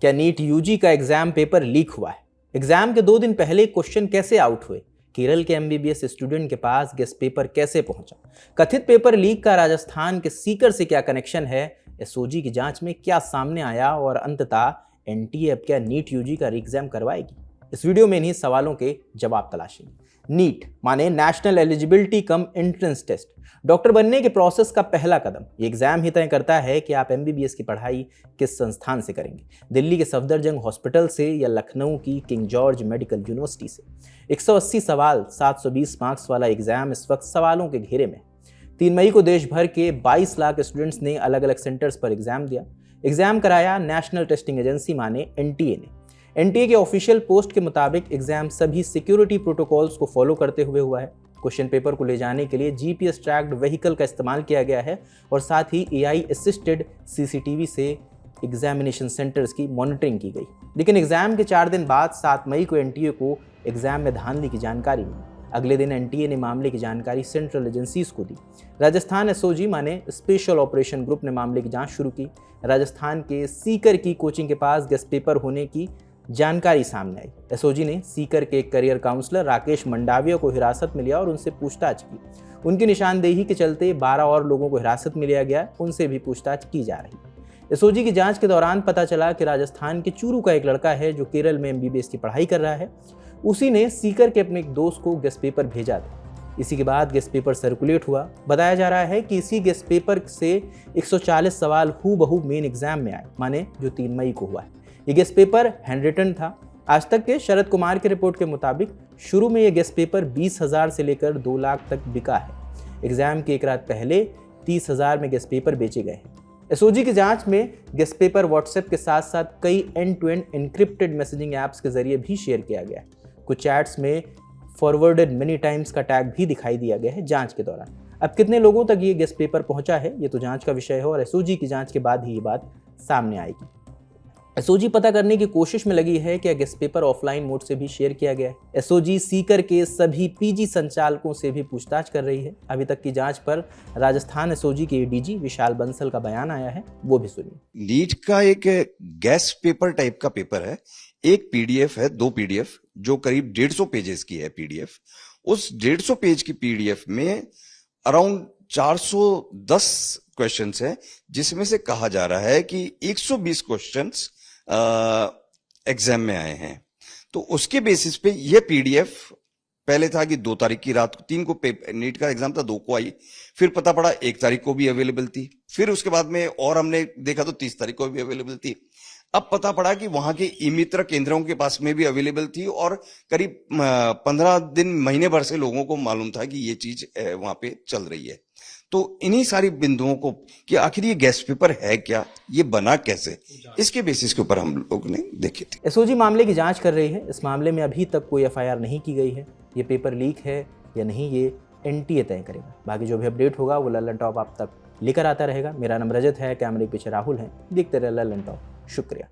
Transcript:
क्या NEET UG का exam paper leak हुआ है? एग्जाम के 2 दिन पहले क्वेश्चन कैसे आउट हुए? केरल के एमबीबीएस स्टूडेंट के पास गेस्ट पेपर कैसे पहुंचा? कथित पेपर लीक का राजस्थान के सीकर से क्या कनेक्शन है? एसओजी की जांच में क्या सामने आया और अंततः एनटीए अब क्या नीट यूजी का एग्जाम करवाएगी? इस वीडियो में इन्हीं सवालों के जवाब तलाशेंगे। नीट माने national eligibility cum entrance test, doctor बनने के प्रोसेस का पहला कदम। ये एग्जाम ही तय करता है कि आप एमबीबीएस की पढ़ाई किस संस्थान से करेंगे, दिल्ली के सफदरजंग हॉस्पिटल से या लखनऊ की किंग जॉर्ज मेडिकल यूनिवर्सिटी से। 180 सवाल, 720 मार्क्स वाला एग्जाम इस वक्त सवालों के घेरे में। 3 मई को देश भर के 22 लाख स्टूडेंट्स ने अलग अलग सेंटर्स पर एग्जाम दिया। एग्जाम कराया नेशनल टेस्टिंग एजेंसी माने एनटीए ने। एनटीए के ऑफिशियल पोस्ट के मुताबिक एग्जाम सभी सिक्योरिटी प्रोटोकॉल्स को फॉलो करते हुए हुआ है। क्वेश्चन पेपर को ले जाने के लिए जीपीएस ट्रैक्ड व्हीकल का इस्तेमाल किया गया है और साथ ही एआई असिस्टेड सीसीटीवी से एग्जामिनेशन सेंटर्स की मॉनिटरिंग की गई। लेकिन एग्जाम के 4 दिन बाद 7 मई को एनटीए को एग्जाम में धांधली की जानकारी मिली। अगले दिन एनटीए ने मामले की जानकारी सेंट्रल एजेंसीज को दी। राजस्थान एसओजी माने स्पेशल ऑपरेशन ग्रुप ने मामले की जांच शुरू की। राजस्थान के सीकर की कोचिंग के पास गेस्ट पेपर होने की जानकारी सामने आई। एसओजी ने सीकर के एक करियर काउंसलर राकेश मंडाविया को हिरासत में लिया और उनसे पूछताछ की। उनकी निशानदेही के चलते 12 और लोगों को हिरासत में लिया गया, उनसे भी पूछताछ की जा रही है। एसओजी की जांच के दौरान पता चला कि राजस्थान के चूरू का एक लड़का है जो केरल में एमबीबीएस की पढ़ाई कर रहा है। उसी ने सीकर के अपने एक दोस्त को गेस्ट पेपर भेजा था। इसी के बाद गेस्ट पेपर सर्कुलेट हुआ। बताया जा रहा है कि इसी गेस्ट पेपर से 140 सवाल हूबहू मेन एग्जाम में आए, माने जो 3 मई को हुआ है। ये गेस्ट पेपर हैंड रिटन था। आज तक के शरद कुमार की रिपोर्ट के मुताबिक शुरू में ये गेस्ट पेपर 20,000 से लेकर 2 लाख तक बिका है। एग्जाम की एक रात पहले 30,000 में गेस्ट पेपर बेचे गए हैं। एसओजी की जांच में गेस्ट पेपर व्हाट्सएप के साथ साथ कई end to end encrypted messaging apps के जरिए भी शेयर किया गया है। कुछ चैट्स में फॉरवर्डेड मेनी टाइम्स का टैग भी दिखाई दिया गया है जांच के दौरान। अब कितने लोगों तक ये गेस्ट पेपर पहुंचा है, ये तो जांच का विषय है और एसओजी की जांच के बाद ही ये बात सामने आएगी। एसओजी पता करने की कोशिश में लगी है कि गेस्ट पेपर ऑफलाइन मोड से भी शेयर किया गया है। एसओजी सीकर के सभी पीजी संचालकों से भी पूछताछ कर रही है। अभी तक की जांच पर राजस्थान एसओजी के एडीजी विशाल बंसल का बयान आया है, वो भी सुनिए। नीट का एक गेस्ट पेपर टाइप का पेपर है। एक पीडीएफ है, 2 पीडीएफ जो करीब 150 पेजेस की है पीडीएफ। उस 150 पेज की पीडीएफ में अराउंड 410 क्वेश्चंस हैं, जिसमें से कहा जा रहा है कि 120 क्वेश्चंस एग्जाम में आए हैं। तो उसके बेसिस पे ये पीडीएफ पहले था कि 2 तारीख की रात को 3 को नीट का एग्जाम था, 2 को आई। फिर पता पड़ा 1 तारीख को भी अवेलेबल थी। फिर उसके बाद में और हमने देखा तो 30 तारीख को भी अवेलेबल थी। अब पता पड़ा कि वहां के ई मित्र केंद्रों के पास में भी अवेलेबल थी और करीब 15 दिन महीने भर से लोगों को मालूम था कि ये चीज वहां पे चल रही है। तो इन्हीं सारी बिंदुओं को कि आखिर ये गेस्ट पेपर है क्या, ये बना कैसे, इसके बेसिस के ऊपर हम लोग ने देखे थे। एसओजी मामले की जांच कर रही है। इस मामले में अभी तक कोई एफआईआर नहीं की गई है। ये पेपर लीक है या नहीं, ये एनटीए तय करेगा। बाकी जो भी अपडेट होगा वो लल्लन टॉप आप तक लेकर आता रहेगा। मेरा नाम रजत है, कैमरे के पीछे राहुल है। देखते रहे लल्लन टॉप। शुक्रिया।